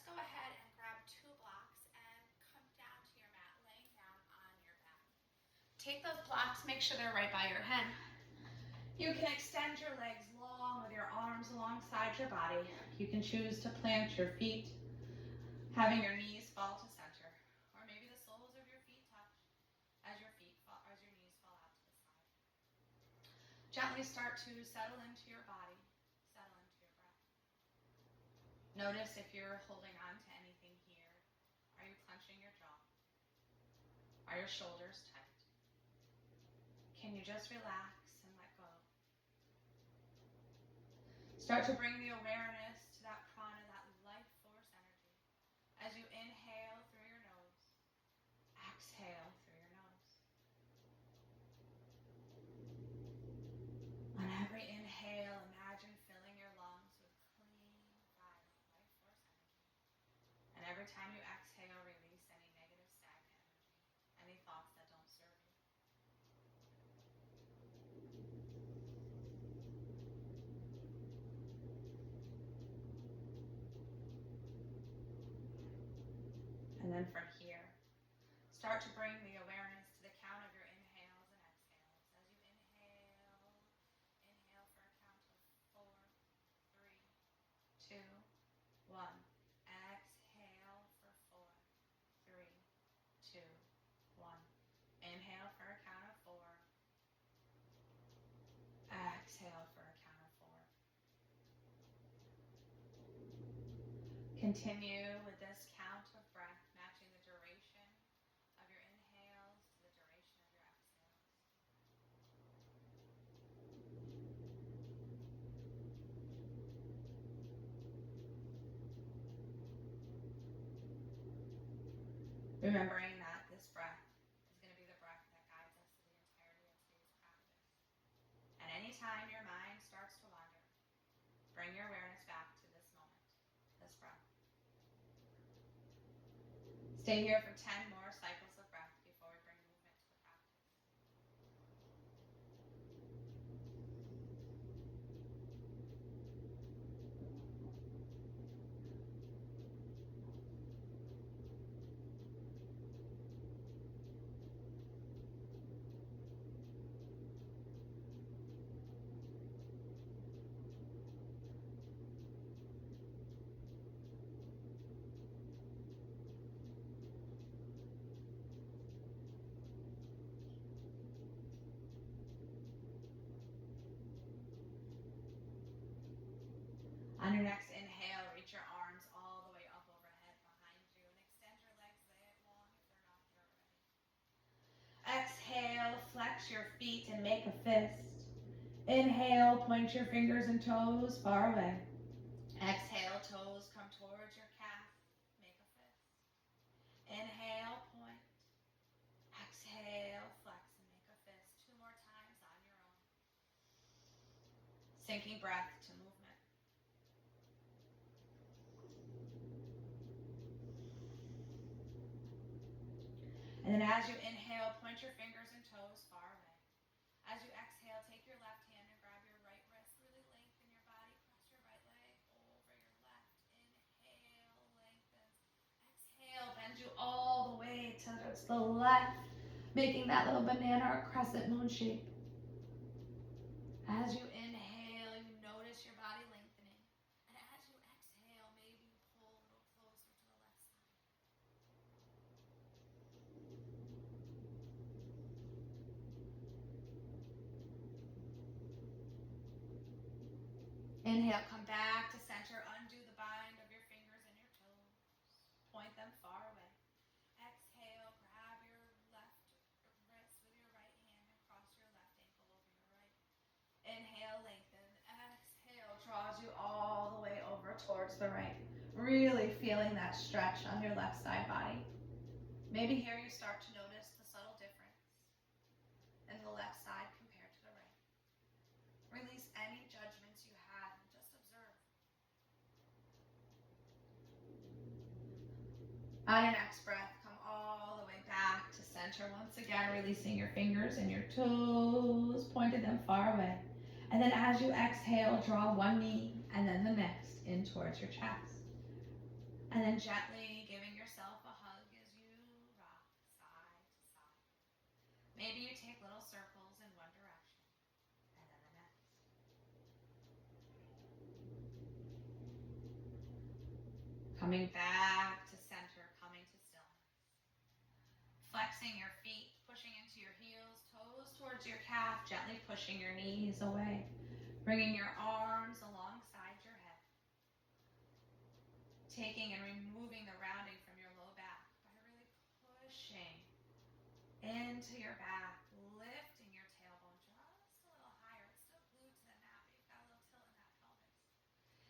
go ahead and grab 2 blocks and come down to your mat, laying down on your back. Take those blocks, make sure they're right by your head. You can extend your legs long with your arms alongside your body. You can choose to plant your feet, having your knees fall to center, or maybe the soles of your feet touch as your knees fall out to the side. Gently start to settle into your body, settle into your breath. Notice if you're holding on to anything here. Are you clenching your jaw? Are your shoulders tight? Can you just relax and let go? Start to bring the awareness to that prana, that life force energy. As you inhale through your nose, exhale through your nose. On every inhale, imagine filling your lungs with clean, vibrant life force energy. And every time you exhale, release any negative, stagnant energy, any thoughts that don't serve you. And then from here, start to bring the awareness to the count of your inhales and exhales. As you inhale for a count of 4, 3, 2, 1. Exhale for 4, 3, 2, 1. Inhale for a count of 4. Exhale for a count of 4. Continue with this count of breath, matching the duration of your inhales to the duration of your exhales. Remembering that this breath is going to be the breath that guides us to the entirety of today's practice. And anytime your mind starts to wander, bring your awareness back to this moment, this breath. Stay here for 10 more cycles of breath before we bring movement to the practice. On your next inhale, reach your arms all the way up overhead behind you and extend your legs long if they're not there already. Exhale, flex your feet and make a fist. Inhale, point your fingers and toes far away. Exhale, toes come towards your calf, make a fist. Inhale, point. Exhale, flex and make a fist. 2 more times on your own. Sinking breath to movement. And then as you inhale, point your fingers and toes far away. As you exhale, take your left hand and grab your right wrist. Really lengthen your body. Cross your right leg over your left. Inhale, lengthens. Exhale, bend you all the way towards the left, making that little banana or crescent moon shape. As you inhale, you notice your body lengthening. And as you exhale, maybe you pull a little closer to the left side. Inhale, come back to center. Undo the bind of your fingers and your toes. Point them far away. Exhale, grab your left wrist with your right hand and cross your left ankle over your right. Inhale, lengthen. Exhale, draws you all the way over towards the right. Really feeling that stretch on your left side body. Maybe here you start to notice the subtle difference in the left side compared to the right. Release any judgments you have and just observe. On your next breath, come all the way back to center. Once again, releasing your fingers and your toes, pointed them far away. And then as you exhale, draw one knee and then the next in towards your chest. And then gently giving yourself a hug as you rock side to side. Maybe you take little circles in one direction and then the next. Coming back to center, coming to stillness. Flexing your feet, pushing into your heels, toes towards your calf, gently pushing your knees away. Bringing your arms alongside your head. Taking and removing the rounding from your low back by really pushing into your back, lifting your tailbone just a little higher. It's still glued to the mat, but you've got a little tilt in that pelvis.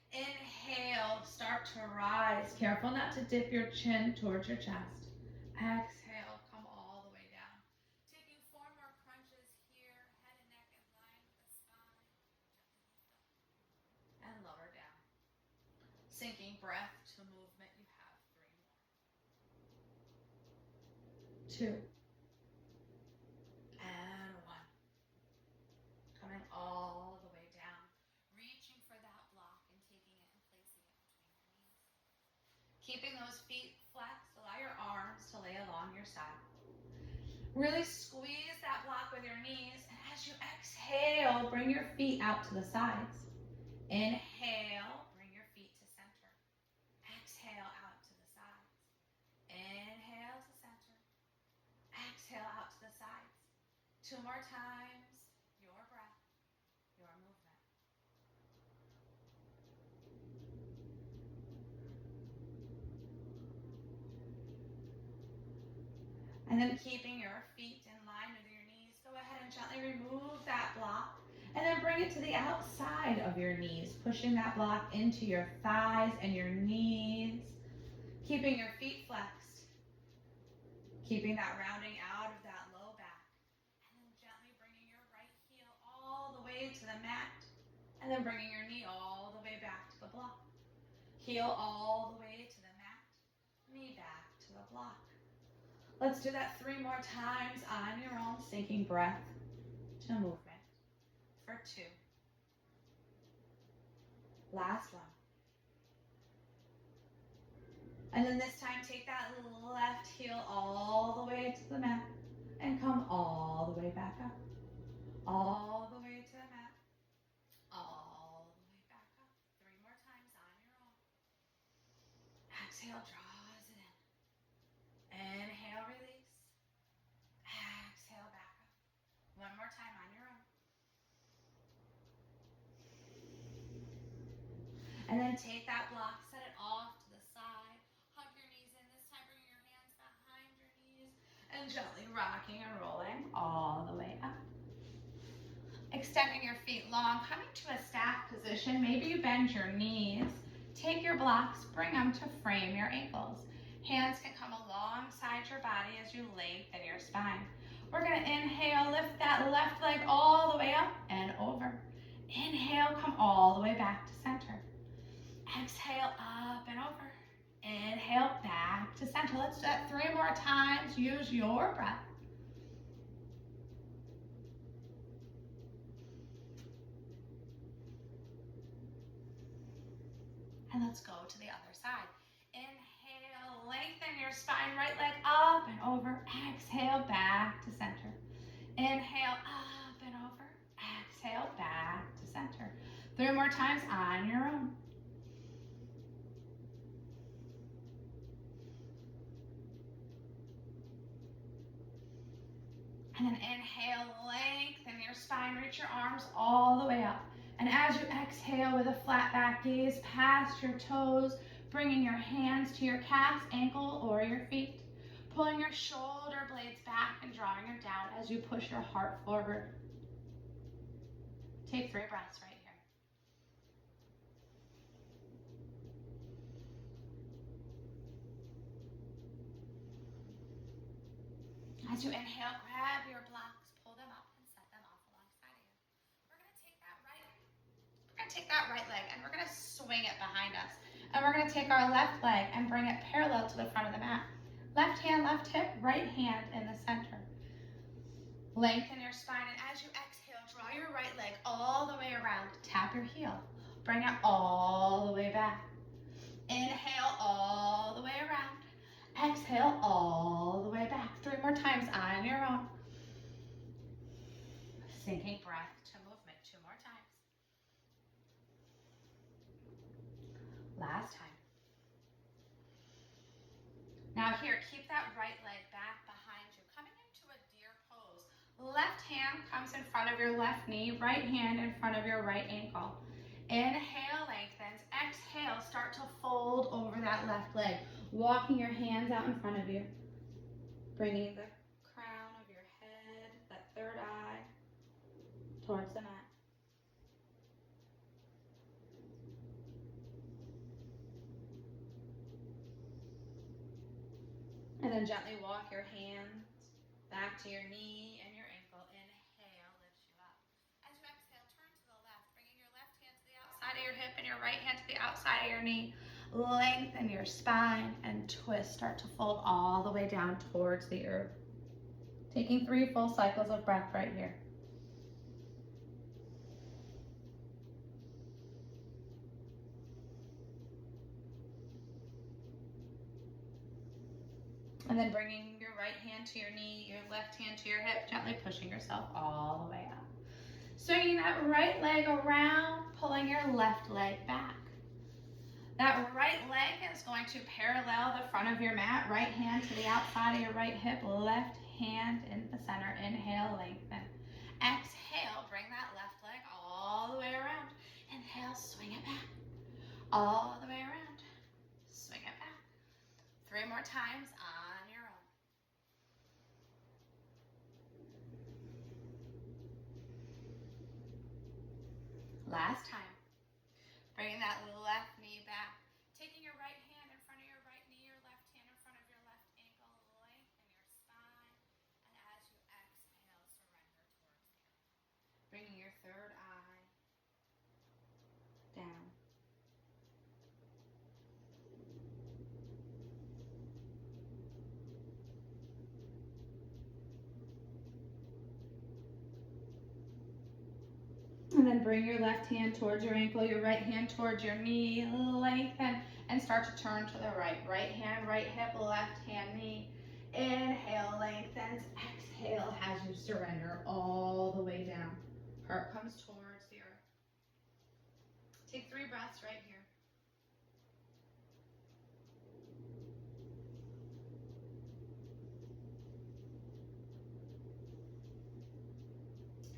Inhale, start to rise. Careful not to dip your chin towards your chest. Exhale, come all the way down. Taking 4 more crunches here, head and neck in line with the spine. Gently lift up and lower down. Sinking breath to movement, you have 3 more. 2. And 1. Coming all the way down. Reaching for that block and taking it and placing it between your knees. Keeping those feet flexed, allow your arms to lay along your side. Really squeeze that block with your knees, and as you exhale, bring your feet out to the sides. Inhale, bring your feet to center. Exhale out to the sides. Inhale to center. Exhale out to the sides. 2 more times. Your breath, your movement. And then keeping your feet in line with your knees, go ahead and gently remove that block. And then bring it to the outside of your knees, pushing that block into your thighs and your knees. Keeping your feet flexed. Keeping that rounding out of that low back. And then gently bringing your right heel all the way to the mat. And then bringing your knee all the way back to the block. Heel all the way to the mat. Knee back to the block. Let's do that 3 more times on your own, sinking breath to movement. For 2. Last one. And then this time, take that left heel all the way to the mat and come all the way back up. All the way to the mat. All the way back up. 3 more times on your own. Exhale, draws it in. Inhale, release. Exhale, back up. 1 more time on your own. And then take that block, set it off to the side. Hug your knees in. This time, bring your hands behind your knees. And gently rocking and rolling all the way up. Extending your feet long, coming to a staff position. Maybe you bend your knees. Take your blocks, bring them to frame your ankles. Hands can come alongside your body as you lengthen your spine. We're going to inhale, lift that left leg all the way up and over. Inhale, come all the way back to center. Exhale, up and over. Inhale, back to center. Let's do that 3 more times. Use your breath. And let's go to the other side. Inhale, lengthen your spine, right leg up and over. Exhale, back to center. Inhale, up and over. Exhale, back to center. 3 more times on your own. And then inhale, lengthen your spine, reach your arms all the way up. And as you exhale with a flat back gaze past your toes, bringing your hands to your calves, ankle, or your feet. Pulling your shoulder blades back and drawing them down as you push your heart forward. Take 3 breaths right here. As you inhale, grab your blocks, pull them up, and set them off alongside of you. We're going to take that right leg and we're going to swing it behind us. And we're going to take our left leg and bring it parallel to the front of the mat. Left hand, left hip, right hand in the center. Lengthen your spine, and as you exhale, draw your right leg all the way around. Tap your heel. Bring it all the way back. Inhale all the way around. Exhale all the way back. 3 more times on your own. Sinking breath to movement. 2 more times. Last time. Now here, keep that right leg back behind you, coming into a deer pose. Left hand comes in front of your left knee, right hand in front of your right ankle. Inhale, lengthens. Exhale, start to fold over that left leg, walking your hands out in front of you, bringing the crown of your head, that third eye, towards the mat. And then gently walk your hands back to your knee and your ankle. Inhale, lift you up. As you exhale, turn to the left, bringing your left hand to the outside of your hip and your right hand to the outside of your knee. Lengthen your spine and twist. Start to fold all the way down towards the earth. Taking 3 full cycles of breath right here. And then bringing your right hand to your knee, your left hand to your hip, gently pushing yourself all the way up. Swinging that right leg around, pulling your left leg back. That right leg is going to parallel the front of your mat. Right hand to the outside of your right hip, left hand in the center. Inhale, lengthen. Exhale, bring that left leg all the way around. Inhale, swing it back. All the way around. Swing it back. 3 more times on your own. Last time. Bringing that left knee back. Taking your right hand in front of your right knee, your left hand in front of your left ankle. Lengthen your spine. And as you exhale, surrender towards the earth. Bringing your third eye down. And then bring your left hand towards your ankle, your right hand towards your knee, lengthen, and start to turn to the right. Right hand, right hip, left hand, knee. Inhale, lengthens. Exhale as you surrender all the way down. Heart comes towards the earth. Take 3 breaths right here.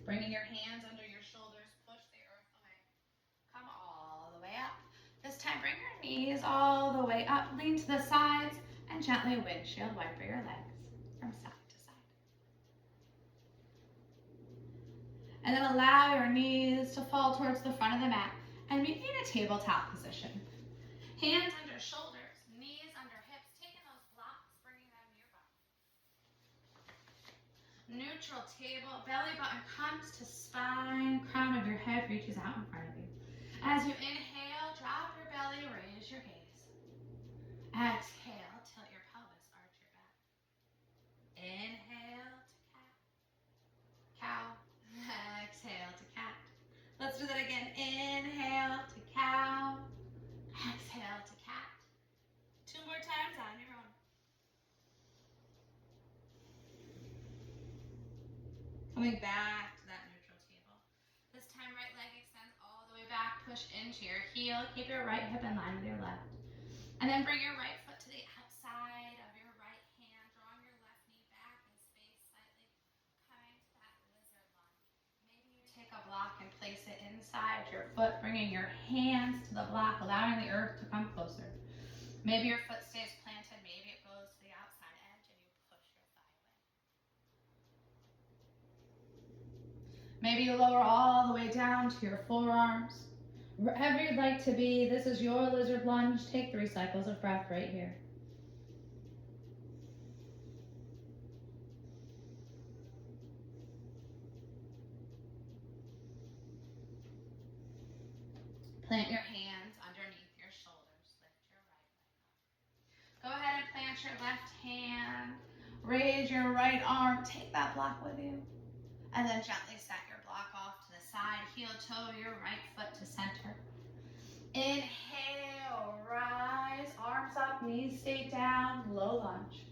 Bringing your hands under your shoulders, push the earth away. Come all the way up. This time, bring your knees all the way up, lean to the sides, and gently windshield wiper your legs from side to side. And then allow your knees to fall towards the front of the mat and meet in a tabletop position. Hands under shoulders, knees under hips, taking those blocks, bringing them nearby. Neutral table, belly button comes to spine, crown of your head reaches out in front of you. As you inhale, drop your belly, raise your gaze. Exhale, tilt your pelvis, arch your back. Inhale to cat, cow. Exhale to cat. Let's do that again. Inhale to cow. Exhale to cat. 2 more times on your own. Coming back to that neutral table. This time, right leg extends all the way back. Push into your heel. Keep your right hip in line with your left. And then bring your right foot to the outside of your right hand, drawing your left knee back in space slightly, coming to that lizard lunge. Maybe you take a block and place it inside your foot, bringing your hands to the block, allowing the earth to come closer. Maybe your foot stays planted, maybe it goes to the outside edge and you push your thigh away. Maybe you lower all the way down to your forearms. Wherever you'd like to be, this is your lizard lunge. Take 3 cycles of breath right here. Plant your hands underneath your shoulders. Lift your right leg up. Go ahead and plant your left hand. Raise your right arm. Take that block with you. And then gently set your block off to the side. Heel toe your right foot to center. Inhale, rise, arms up, knees stay down, low lunge.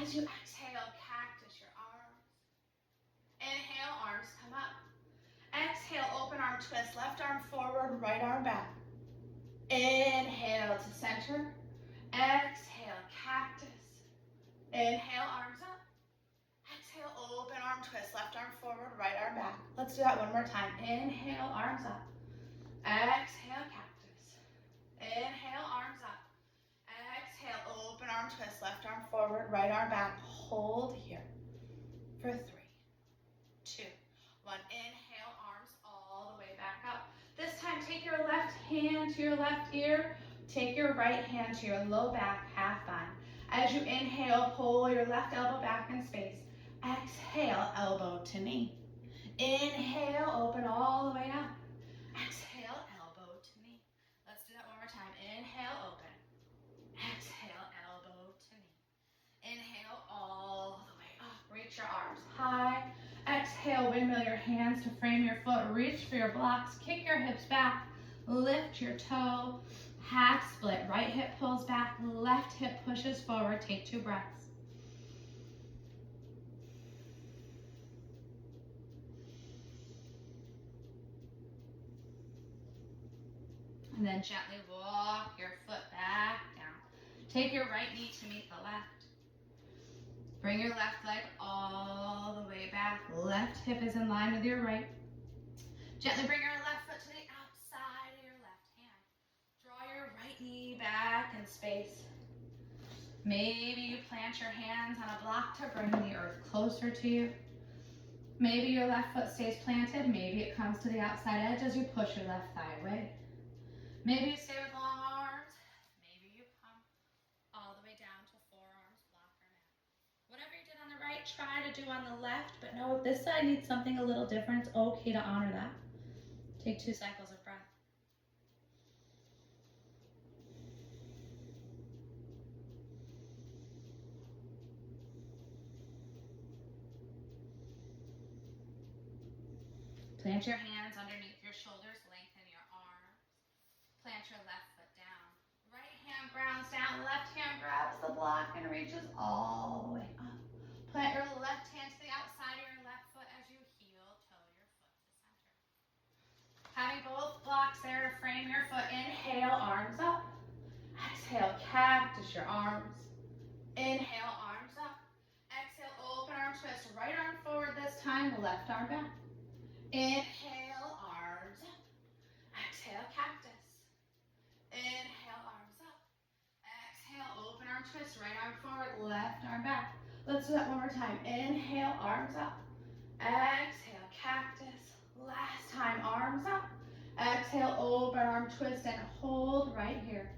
As you exhale, cactus your arms. Inhale, arms come up. Exhale, open arm twist, left arm forward, right arm back. Inhale to center. Exhale, cactus. Inhale, arms up. Exhale, open arm twist, left arm forward, right arm back. Let's do that one more time. Inhale, arms up. Exhale, cactus. Inhale, arms up. Exhale, open arm twist, left arm forward, right arm back. Hold here for 3, 2, 1. Inhale, arms all the way back up. This time, take your left hand to your left ear. Take your right hand to your low back, half bind. As you inhale, pull your left elbow back in space. Exhale, elbow to knee. Inhale, open all the way up. Exhale, elbow to knee. Let's do that one more time. Inhale, open. Exhale, elbow to knee. Inhale, all the way up. Reach your arms high. Exhale, windmill your hands to frame your foot. Reach for your blocks. Kick your hips back. Lift your toe. Half split. Right hip pulls back. Left hip pushes forward. Take 2 breaths. And then gently walk your foot back down. Take your right knee to meet the left. Bring your left leg all the way back. Left hip is in line with your right. Gently bring your left foot to the outside of your left hand. Draw your right knee back in space. Maybe you plant your hands on a block to bring the earth closer to you. Maybe your left foot stays planted. Maybe it comes to the outside edge as you push your left thigh away. Maybe you stay with long arms. Maybe you come all the way down to forearms, block or mat. Whatever you did on the right, try to do on the left, but no, if this side needs something a little different, it's okay to honor that. Take 2 cycles of breath. Plant your hands underneath your shoulders, lengthen your arms. Plant your left foot down. Right hand grounds down, left hand grabs the block and reaches all the way up. Plant your left hand to the outside of your left foot as you heel toe your foot to center. Having both blocks there to frame your foot, inhale, arms up. Exhale, cactus your arms. Inhale, arms up. Exhale, open arm twist. Right arm forward this time, left arm back. Inhale, arms up. Exhale, cactus. Inhale, arms up. Exhale, open arm twist. Right arm forward, left arm back. Let's do that one more time. Inhale, arms up. Exhale, cactus. Last time, arms up. Exhale, open arm twist and hold right here.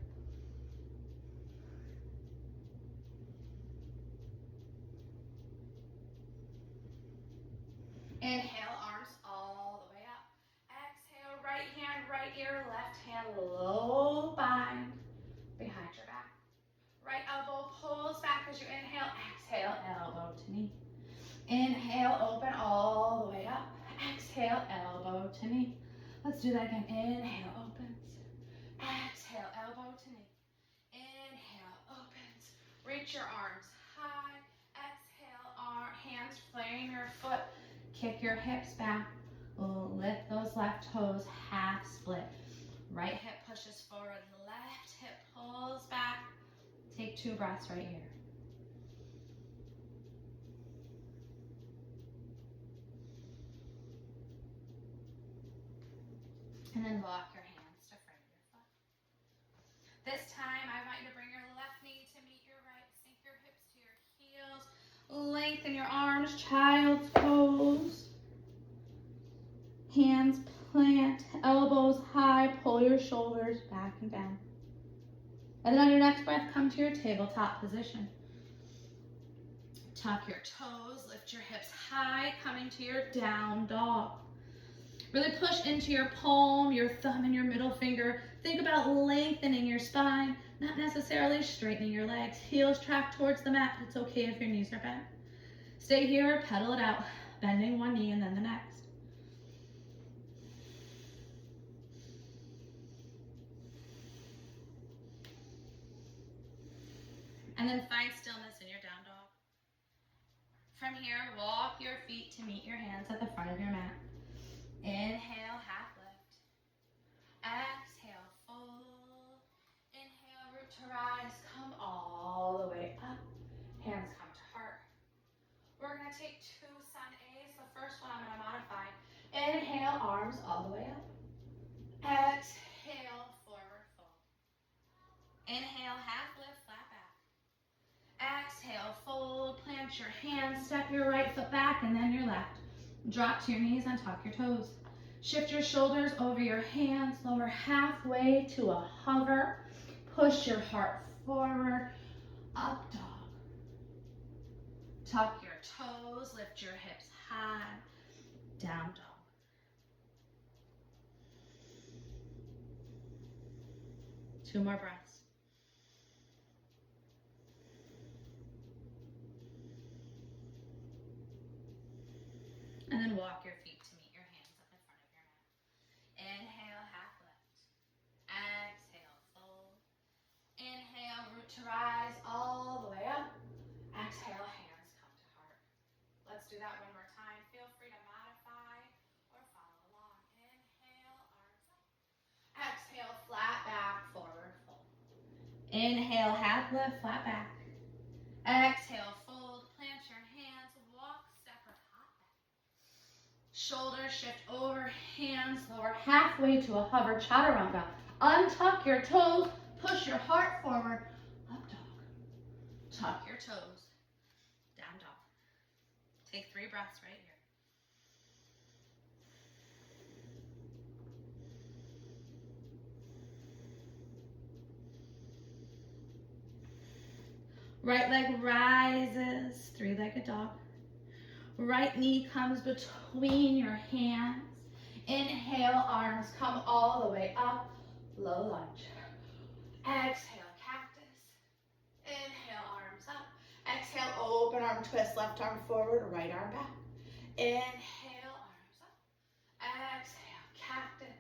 Inhale, arms all the way up. Exhale, right hand, right ear, left hand, low bind behind your back. Right elbow pulls back as you inhale. Exhale, elbow to knee. Inhale, open all the way up. Exhale, elbow to knee. Let's do that again. Inhale, opens. Exhale, elbow to knee. Inhale, opens. Reach your arms high. Exhale, hands frame your foot. Kick your hips back. Lift those left toes, half split. Right hip pushes forward, left hip pulls back. Take 2 breaths right here. And then walk your hands to frame your foot. This time, I want you to bring your left knee to meet your right. Sink your hips to your heels. Lengthen your arms, child's pose. Hands plant, elbows high, pull your shoulders back and down. And then on your next breath, come to your tabletop position. Tuck your toes, lift your hips high, coming to your down dog. Really push into your palm, your thumb, and your middle finger. Think about lengthening your spine, not necessarily straightening your legs. Heels track towards the mat. It's okay if your knees are bent. Stay here, pedal it out, bending one knee and then the next. And then find stillness in your down dog. From here, walk your feet to meet your hands at the front of your mat. Inhale, half lift. Exhale, fold. Inhale, root to rise. Come all the way up. Hands come to heart. We're going to take 2 sun A's. The first one I'm going to modify. Inhale, arms all the way up. Exhale, forward fold. Inhale, half lift, flat back. Exhale, fold, plant your hands, step your right foot back and then your left. Drop to your knees and tuck your toes. Shift your shoulders over your hands, lower halfway to a hover. Push your heart forward, up dog. Tuck your toes, lift your hips high, down dog. Two more breaths. And then walk your feet to meet your hands at the front of your mat. Inhale, half lift. Exhale, fold. Inhale, root to rise all the way up. Exhale, hands come to heart. Let's do that one more time. Feel free to modify or follow along. Inhale, arms up. Exhale, flat back, forward fold. Inhale, half lift, flat back. Exhale, fold, plant your hands, walk, step or hop back. Shoulders shift over, hands lower halfway to a hover chaturanga. Untuck your toes, push your heart forward, up dog. Tuck your toes, down dog. Take 3 breaths right here. Right leg rises, 3-legged dog. Right knee comes between your hands. Inhale, arms come all the way up, low lunge. Exhale, cactus. Inhale, arms up. Exhale, open arm twist, left arm forward, right arm back. Inhale, arms up. Exhale, cactus.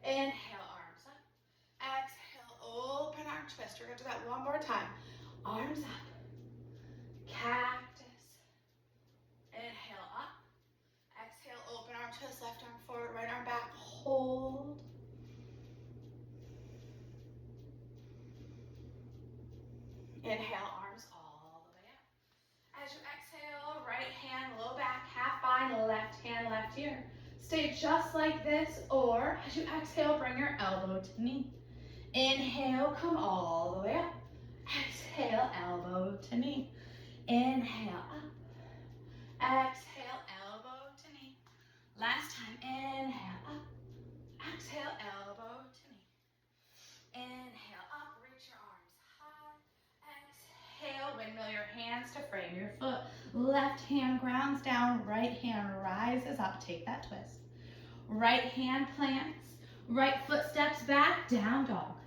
Inhale, arms up. Exhale, open arm twist. We're going to do that one more time. Arms up. Cactus. Inhale, up. Exhale, open arm twist, left arm forward, right arm back. Hold. Inhale, arms all the way up. As you exhale, right hand low back, half bind, left hand left ear. Stay just like this, or as you exhale, bring your elbow to knee. Inhale, come all the way up. Exhale, elbow to knee. Inhale, up. Exhale, elbow to knee. Last time, inhale, up. Exhale, elbow to knee. Inhale, up, reach your arms high. Exhale, windmill your hands to frame your foot. Left hand grounds down, right hand rises up. Take that twist. Right hand plants, right foot steps back, down dog.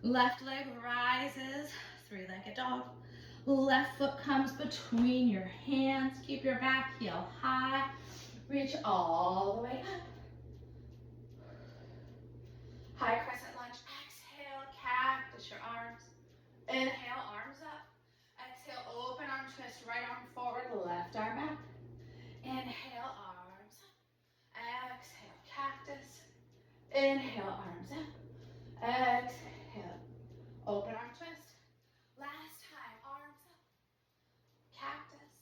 Left leg rises, 3-legged dog. Left foot comes between your hands. Keep your back heel high. Reach all the way up. High crescent lunge. Exhale, cactus your arms. Inhale, arms up. Exhale, open arm twist. Right arm forward, left arm back. Inhale, arms up. Exhale, cactus. Inhale, arms up. Exhale, open arm twist. Last time, arms up. Cactus.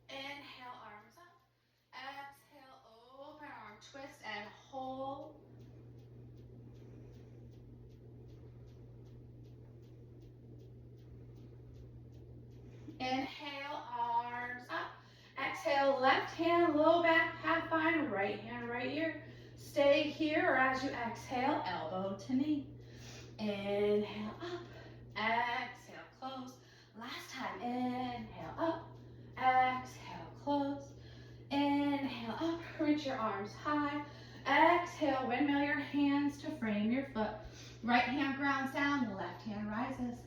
Inhale, arms up. Exhale, open arm twist and hold. Inhale, arms up. Exhale, left hand low back, half bind, right hand right ear. Stay here, or as you exhale, elbow to knee. Inhale, up. Exhale, close. Last time, inhale, up. Exhale, close. Inhale, up. Reach your arms high. Exhale, windmill your hands to frame your foot. Right hand grounds down, the left hand rises.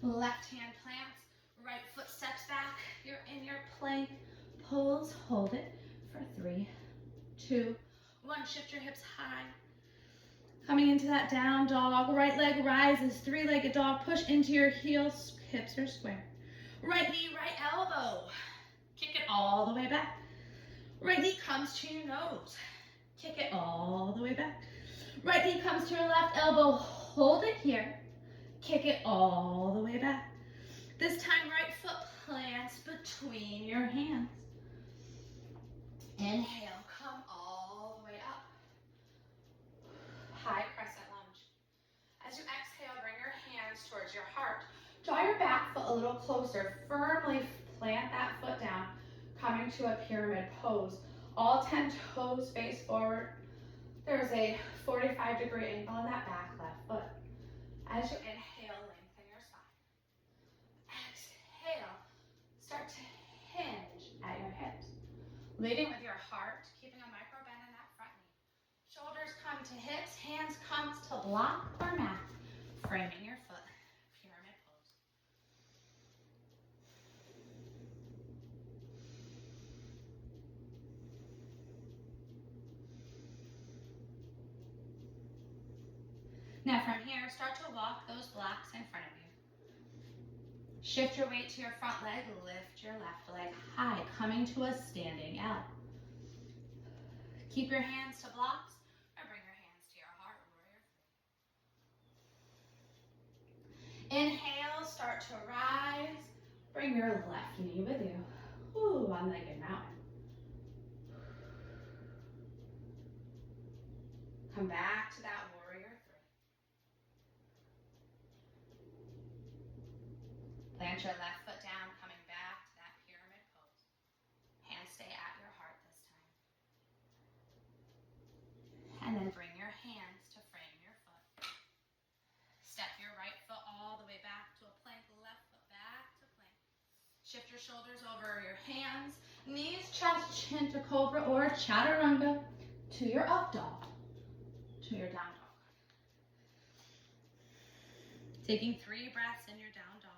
Left hand plants, right foot steps back. You're in your plank pose. Hold it for 3, 2, 1. Shift your hips high. Coming into that down dog. Right leg rises, three-legged dog. Push into your heels, hips are square. Right knee, right elbow. Kick it all the way back. Right knee comes to your nose. Kick it all the way back. Right knee comes to your left elbow. Hold it here. Kick it all the way back. This time, right foot plants between your hands. Inhale, come all the way up. High crescent lunge. As you exhale, bring your hands towards your heart. Draw your back foot a little closer. Firmly plant that foot down, coming to a pyramid pose. All 10 toes face forward. There's a 45-degree angle on that back left foot. As you inhale, lengthen your spine. Exhale, start to hinge at your hips. Leading with your heart, keeping a micro bend in that front knee. Shoulders come to hips, hands comes to block or mat. Framing your foot, pyramid pose. Now from here, start to walk those blocks in front of you. Shift your weight to your front leg, lift your left leg high, coming to a standing L. Keep your hands to blocks or bring your hands to your heart, warrior. Inhale, start to rise. Bring your left knee with you. Ooh, one-legged mountain. Come back to that warrior three. Plant your left foot down, coming back to that pyramid pose. Hands stay at your heart this time. And then bring your hands to frame your foot. Step your right foot all the way back to a plank, left foot back to plank. Shift your shoulders over your hands, knees, chest, chin to cobra or chaturanga, to your up dog, to your down dog. Taking 3 breaths in your down dog.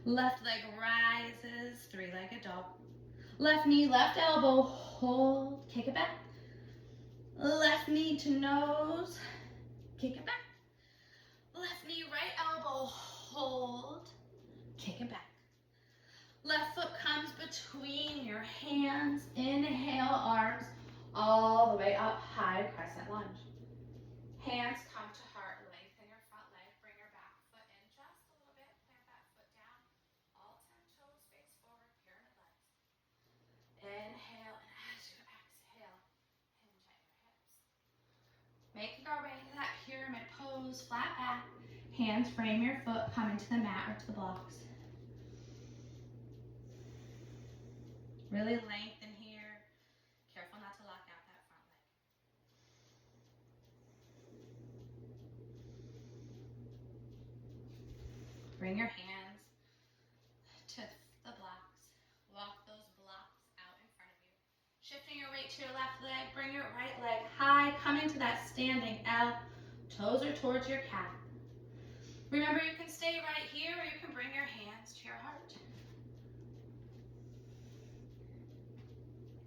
Left leg rises, 3-legged dog. Left knee, left elbow, hold, kick it back. Left knee to nose, kick it back. Left knee, right elbow, hold, kick it back. Left foot comes between your hands. Inhale, arms all the way up, high crescent lunge. Hands come to heart, lengthen your front leg, bring your back foot in just a little bit, plant that foot down. All 10 toes face forward, pyramid legs. Inhale, and as you exhale, hinge at your hips. Making our way into that pyramid pose, flat back. Hands frame your foot, come into the mat or to the blocks. Really lengthen here. Careful not to lock out that front leg. Bring your hands to the blocks. Walk those blocks out in front of you. Shifting your weight to your left leg. Bring your right leg high. Come into that standing L. Toes are towards your calf. Remember, you can stay right here or you can bring your hands to your heart.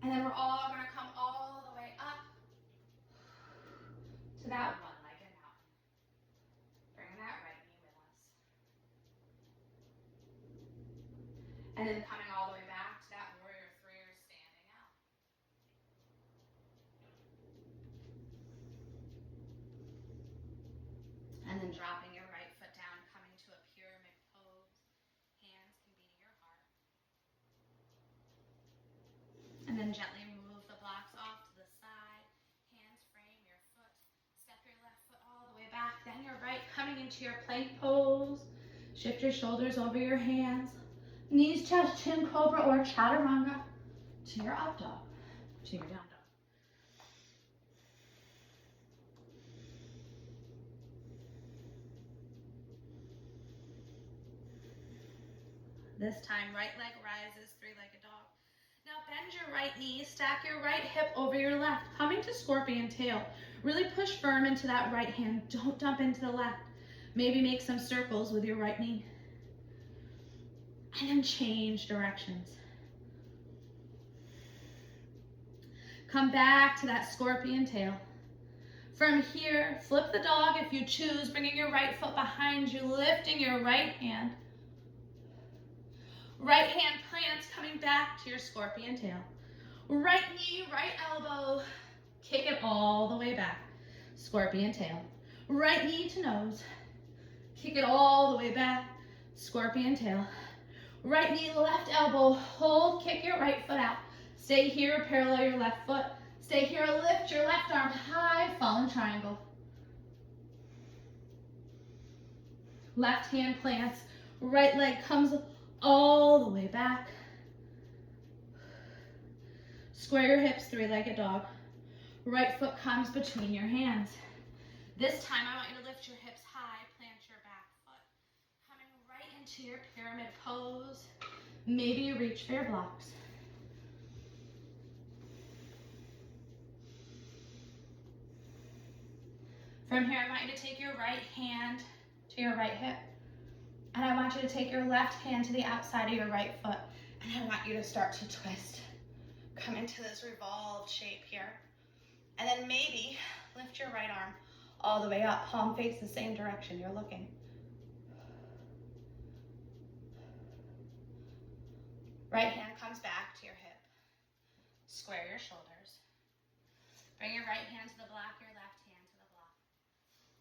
And then we're all going to come all the way up to that one-legged mountain. Bring that right knee with us. And then coming all the way back to that warrior three or standing out. And then dropping your right foot down, coming to a pyramid pose. Hands can be to your heart. And then gently move the blocks off to the side. Hands frame your foot. Step your left foot all the way back. Then your right coming into your plank pose. Shift your shoulders over your hands. Knees, chest, chin, cobra, or chaturanga to your up dog, to your down dog. This time, right leg rises, 3-legged dog. Now bend your right knee, stack your right hip over your left, coming to scorpion tail. Really push firm into that right hand. Don't dump into the left. Maybe make some circles with your right knee. And then change directions. Come back to that scorpion tail. From here, flip the dog if you choose, bringing your right foot behind you, lifting your right hand. Right hand plants, coming back to your scorpion tail. Right knee, right elbow, kick it all the way back. Scorpion tail. Right knee to nose, kick it all the way back. Scorpion tail. Right knee, left elbow, hold, kick your right foot out. Stay here, parallel your left foot. Stay here, lift your left arm high, fallen triangle. Left hand plants, right leg comes all the way back. Square your hips, three-legged dog. Right foot comes between your hands. This time I want you to lift your hips high, plant your back foot. Coming right into your pyramid pose. Maybe you reach for your blocks. From here, I want you to take your right hand to your right hip. And I want you to take your left hand to the outside of your right foot. And I want you to start to twist. Come into this revolved shape here. And then maybe lift your right arm all the way up. Palm face the same direction you're looking. Right hand comes back to your hip. Square your shoulders. Bring your right hand to the block, your left hand to the block.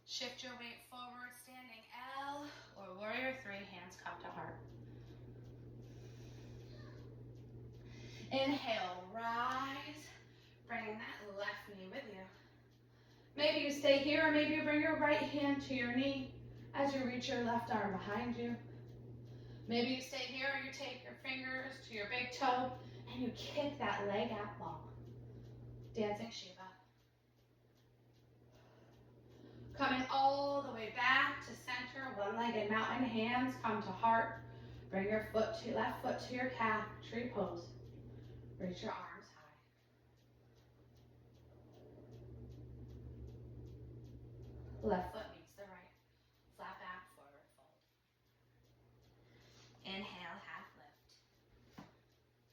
Shift your weight forward, standing L or warrior three, hands come to heart. Inhale, rise, bringing that left knee with you. Maybe you stay here, or maybe you bring your right hand to your knee as you reach your left arm behind you. Maybe you stay here, or you take your fingers to your big toe and you kick that leg out long. Dancing Shiva. Coming all the way back to center, one-legged mountain, hands come to heart. Bring your left foot to your calf, tree pose. Reach your arms high. Left foot meets the right. Flat back, forward fold. Inhale, half lift.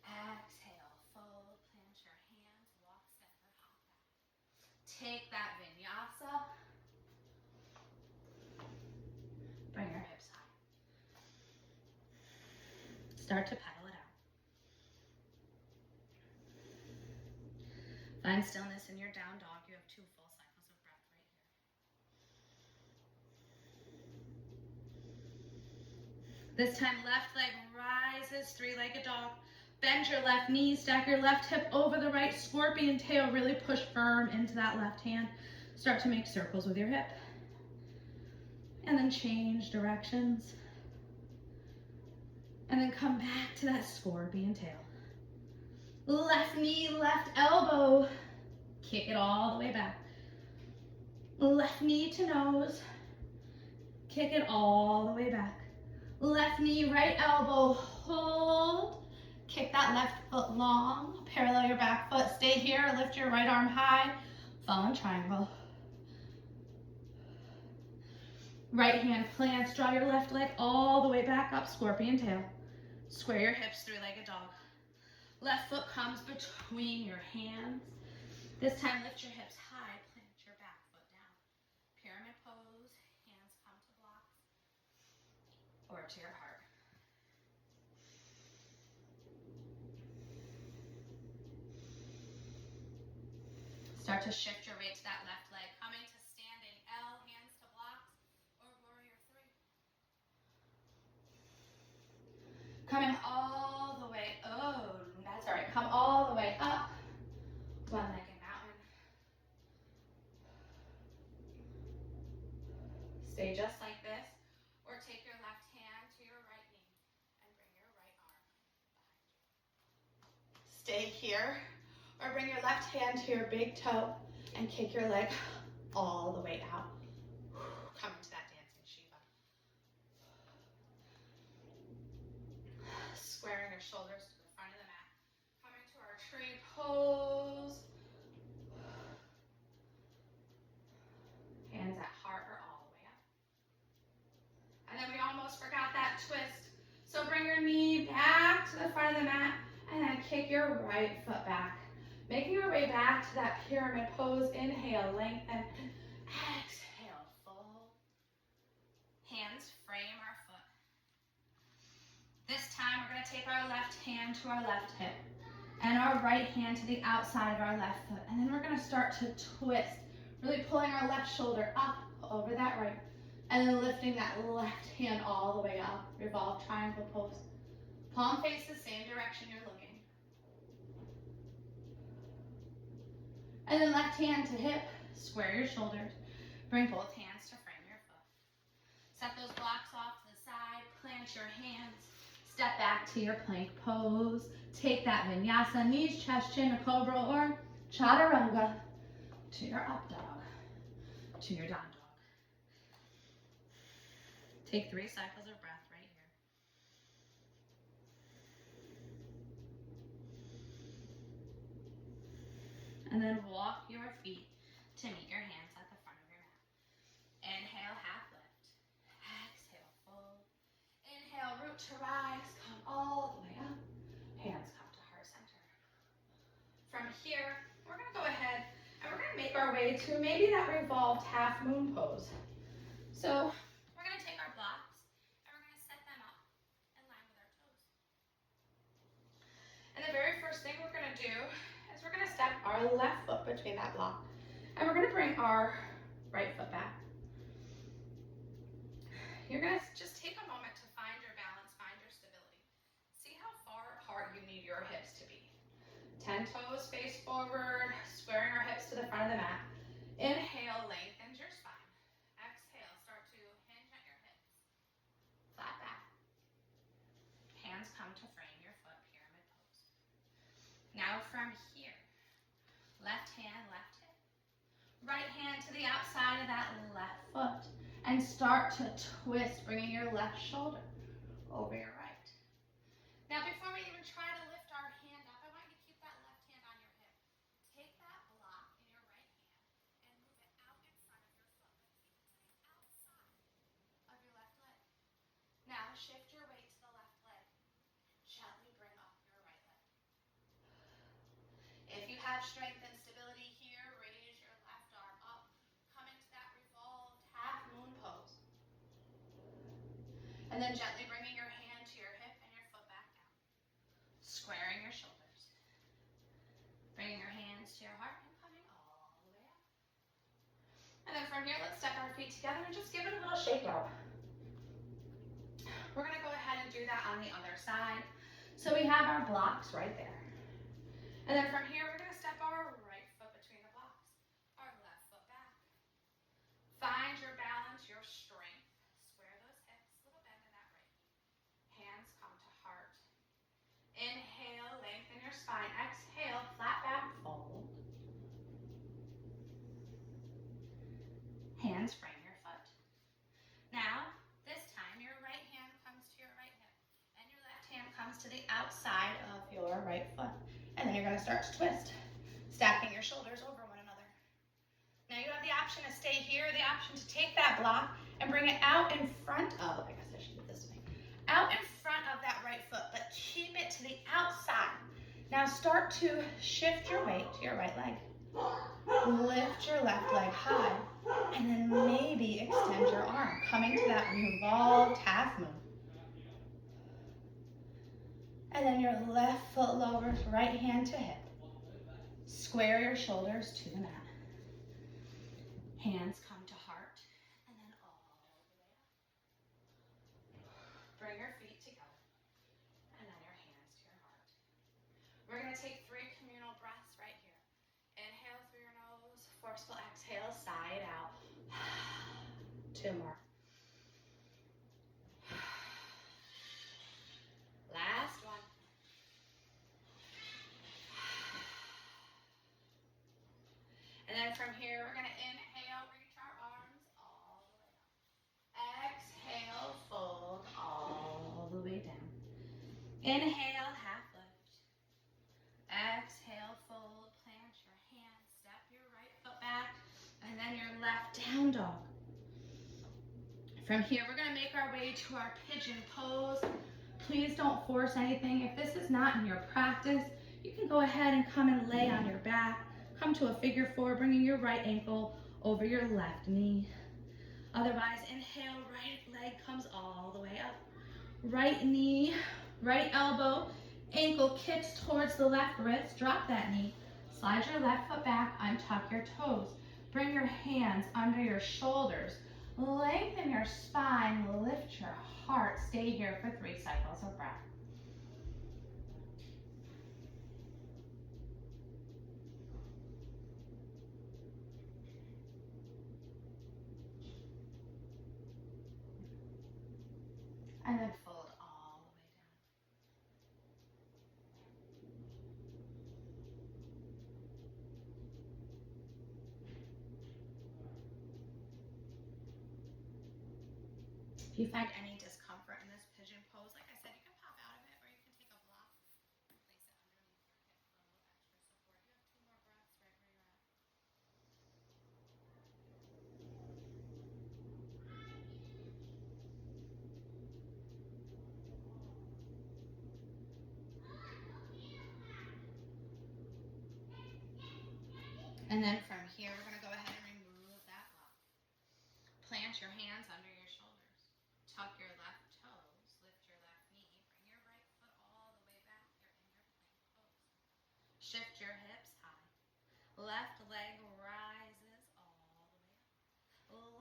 Exhale, fold, plant your hands, walk center, hop back. Take that vinyasa. Bring your hips high. Start to pedal it out. Find stillness in your down dog. You have 2 full cycles of breath right here. This time, left leg rises, three-legged dog. Bend your left knee, stack your left hip over the right, scorpion tail. Really push firm into that left hand. Start to make circles with your hip. And then change directions. And then come back to that scorpion tail. Left knee, left elbow. Kick it all the way back. Left knee to nose. Kick it all the way back. Left knee, right elbow. Hold. Kick that left foot long. Parallel your back foot. Stay here. Lift your right arm high. Fallen triangle. Right hand plants. Draw your left leg all the way back up. Scorpion tail. Square your hips, three-legged dog. Left foot comes between your hands. This time, lift your hips high, plant your back foot down. Pyramid pose, hands come to blocks or to your heart. Start to shift your weight to that left leg, coming to standing L, hands to blocks or warrior three. Coming all the way, that's all right. Come all the way up, one-legged mountain. Stay just like this, or take your left hand to your right knee and bring your right arm behind you. Stay here, or bring your left hand to your big toe and kick your leg all the way out. Come into that dancing Shiva. Squaring your shoulders to the front of the mat. Coming to our tree pose. Hands at heart or all the way up. And then we almost forgot that twist. So bring your knee back to the front of the mat and then kick your right foot back. Making our way back to that pyramid pose. Inhale, lengthen. Exhale, fold. Hands frame our foot. This time we're going to take our left hand to our left hip and our right hand to the outside of our left foot. And then we're going to start to twist, really pulling our left shoulder up over that right. And then lifting that left hand all the way up. Revolve triangle pose. Palm face the same direction you're looking. And then left hand to hip, square your shoulders. Bring both hands to frame your foot. Set those blocks off to the side, plant your hands. Step back to your plank pose. Take that vinyasa, knees, chest, chin, a cobra, or chaturanga to your up dog, to your down dog. Take 3 cycles of breath right here. And then walk your feet to meet your hands at the front of your mat. Inhale, half lift. Exhale, fold. Inhale, root to rise. Come all the way up. Hands come to heart center. From here, we're going to go ahead and we're going to make our way to maybe that revolved half moon pose. So we're going to take our blocks and we're going to set them up in line with our toes. And the very first thing we're going to do is we're going to step our left foot between that block. And we're going to bring our right foot back. You're going to just take a moment to find your balance, find your stability. See how far apart you need your hips to be. 10 toes face forward, squaring our hips to the front of the mat. Inhale, lengthen your spine. Exhale, start to hinge at your hips. Flat back. Hands come to frame your foot, pyramid pose. Now from here, left hand, left hip. Right hand to the outside of that left foot. And start to twist, bringing your left shoulder over your right. Now before we even try to lift our hand up, I want you to keep that left hand on your hip. Take that block in your right hand and move it out in front of your foot, but keep it to the outside of your left leg. Now shift your weight to the left leg. Gently bring up your right leg. If you have strength and stability here, raise your left arm up. Come into that revolved half moon pose. And then gently bringing your hand to your hip and your foot back down. Squaring your shoulders. Bringing your hands to your heart and coming all the way up. And then from here, let's step our feet together and just give it a little shake out. We're going to go ahead and do that on the other side. So we have our blocks right there. And then from here, we're going to step our right foot between the blocks. Our left foot back. Find your balance, your strength. Square those hips, little bend in that right knee. Hands come to heart. Inhale, lengthen your spine. Exhale, flat back, fold. Hands frame your foot. Now, this time your right hand comes to your right hip and your left hand comes to the outside of your right foot. And then you're going to start to twist, stacking your shoulders over one another. Now you have the option to stay here, the option to take that block and bring it out in front of, I guess I should do it this way, out in front of that right foot, but keep it to the outside. Now start to shift your weight to your right leg. Lift your left leg high, and then maybe extend your arm, coming to that revolved half moon. And then your left foot lowers, right hand to hip. Square your shoulders to the mat. Hands come to heart, and then all the way up. Bring your feet together, and then your hands to your heart. We're going to take 3 communal breaths right here. Inhale through your nose, forceful exhale, side out. 2 more. Last one. And then from here, we're going to inhale, reach our arms all the way up. Exhale, fold all the way down. Inhale, half lift. Exhale, fold, plant your hands, step your right foot back, and then your left down dog. From here, we're going to make our way to our pigeon pose. Please don't force anything. If this is not in your practice, You can go ahead and come and lay on your back. Come to a figure four, bringing your right ankle over your left knee. Otherwise, inhale, right leg comes all the way up. Right knee, right elbow, ankle kicks towards the left wrist. Drop that knee. Slide your left foot back, untuck your toes. Bring your hands under your shoulders. Lengthen your spine, lift your heart. Stay here for 3 cycles of breath. And then fold all the way down. If you find any discomfort in this pigeon pose, like I said, you can pop out of it or you can take a block, place it underneath your hip for a little extra support. You have 2 more breaths right where you're at. And then from here, we're gonna go ahead and remove that block. Plant your hands under your shoulders. Tuck your left toes, lift your left knee, bring your right foot all the way back. You're in your plank pose. Shift your hips high. Left leg rises all the way up.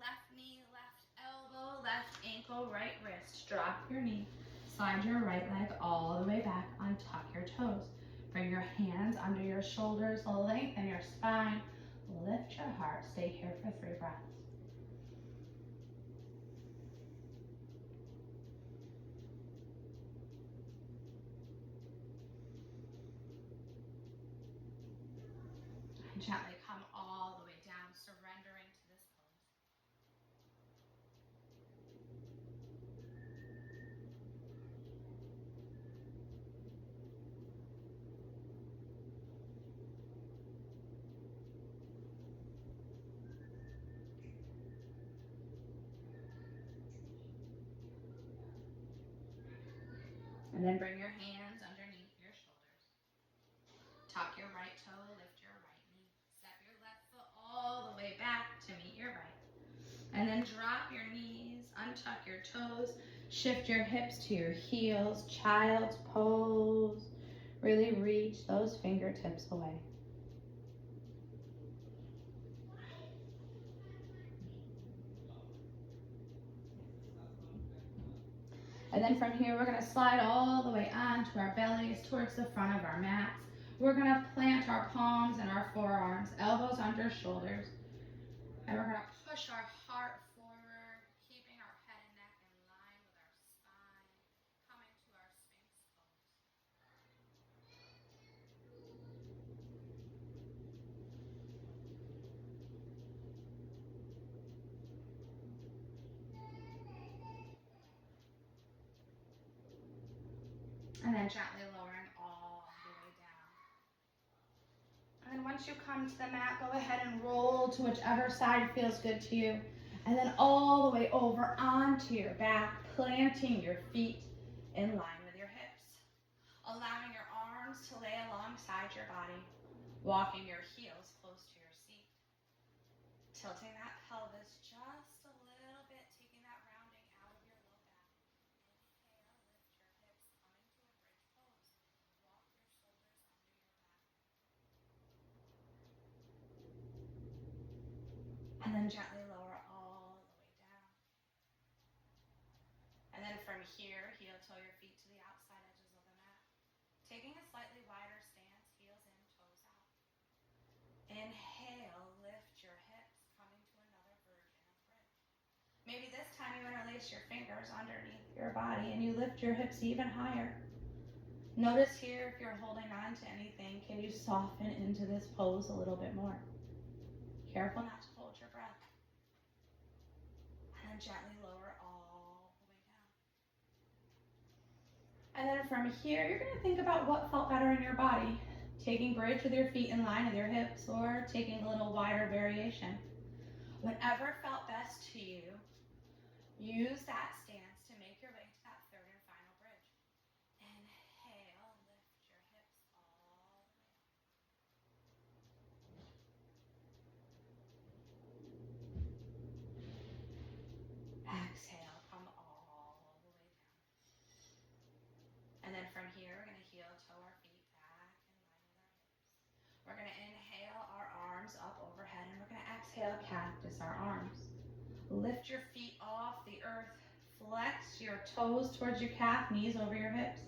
Left knee, left elbow, left ankle, right wrist. Drop your knee. Slide your right leg all the way back. Untuck your toes. Bring your hands under your shoulders. Lengthen your spine. Lift your heart. Stay here for 3 breaths. And gently come all the way down, surrendering to this pose. And then bring your hands underneath your shoulders. Tuck your right toe, lift your right knee. Step your left foot all the way back to meet your right. And then drop your knees, untuck your toes, shift your hips to your heels, child's pose. Really reach those fingertips away. And then from here, we're gonna slide all the way onto our bellies towards the front of our mats. We're gonna plant our palms and our forearms, elbows under shoulders. And we're gonna push our heart forward, keeping our head and neck in line with our spine, coming to our Sphinx pose. And then gently lowering all the way down. And then once you come to the mat, go ahead and roll to whichever side feels good to you. And then all the way over onto your back, planting your feet in line with your hips. Allowing your arms to lay alongside your body. Walking your heels close to your seat. Tilting that pelvis just a little bit, taking that rounding out of your low back. Inhale, lift your hips, coming to a bridge pose. Walk your shoulders under your back. And then gently lower all the way down. And then from here, heel toe your feet to the outside edges of the mat. Taking a slightly wider stance, heels in, toes out. Inhale, lift your hips, coming to another version of bridge. Maybe this time you interlace your fingers underneath your body and you lift your hips even higher. Notice here if you're holding on to anything, can you soften into this pose a little bit more? Careful not to hold your breath. And then gently lower all the way down. And then from here, you're gonna think about what felt better in your body. Taking bridge with your feet in line with your hips or taking a little wider variation. Whatever felt best to you, use that stance to make your way to that third and final bridge. Inhale, lift your hips all exhale, cactus our arms. Lift your feet off the earth. Flex your toes towards your calf, knees over your hips.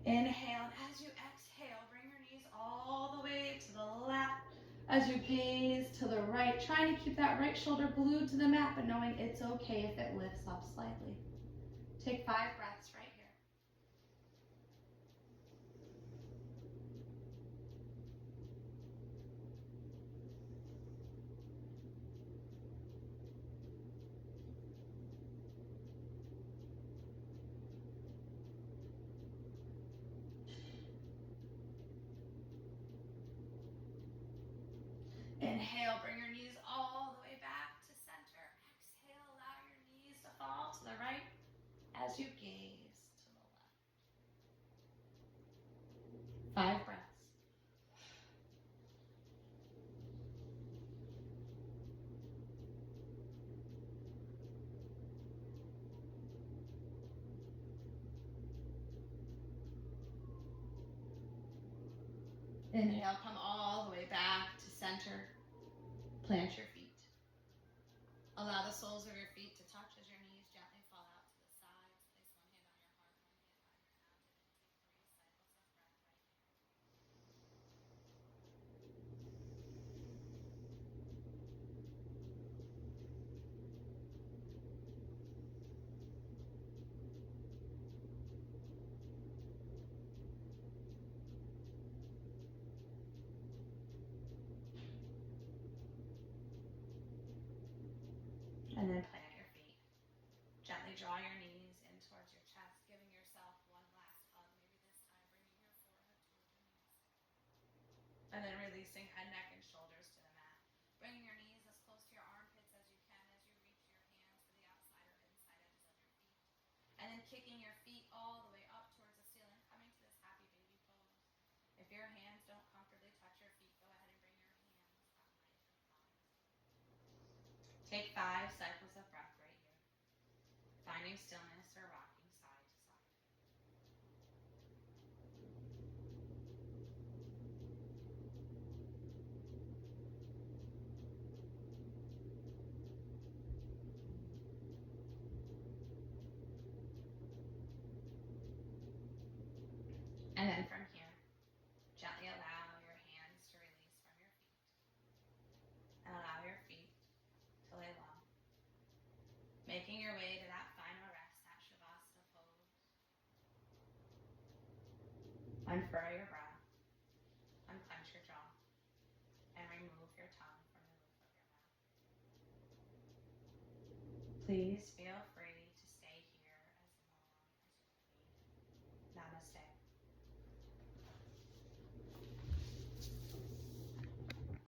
Inhale, and as you exhale, bring your knees all the way to the left. As you gaze to the right, trying to keep that right shoulder glued to the mat, but knowing it's okay if it lifts up slightly. Take 5 breaths right here. Inhale, bring your knees all the way back to center. Exhale, allow your knees to fall to the right as you gaze to the left. 5 breaths. Inhale, come all the way back to center. Plant your feet. Allow the soles of your feet to touch as your knees gently fall out to the sides. Place one hand on your heart, one hand on your abdomen. Take 3 cycles of breath right here. And then plant your feet. Gently draw your knees in towards your chest, giving yourself one last hug. Maybe this time bringing your forehead towards your knees. And then releasing head, neck, and shoulders to the mat. Bringing your knees as close to your armpits as you can as you reach your hands for the outside or inside edges of your feet. And then kicking your feet all the way up towards the ceiling, coming to this happy baby pose. If your hands don't comfortably touch your feet, go ahead and bring your hands behind your thighs. Take 5 cycles of breath right here. Finding stillness or rocking side to side. And then from here, gently allow your hands to release from your feet. And allow your feet to lay low. Making your way to that final rest, that Shavasana pose. Unfurl your brow. Unclench your jaw. And remove your tongue from the roof of your mouth. Please feel free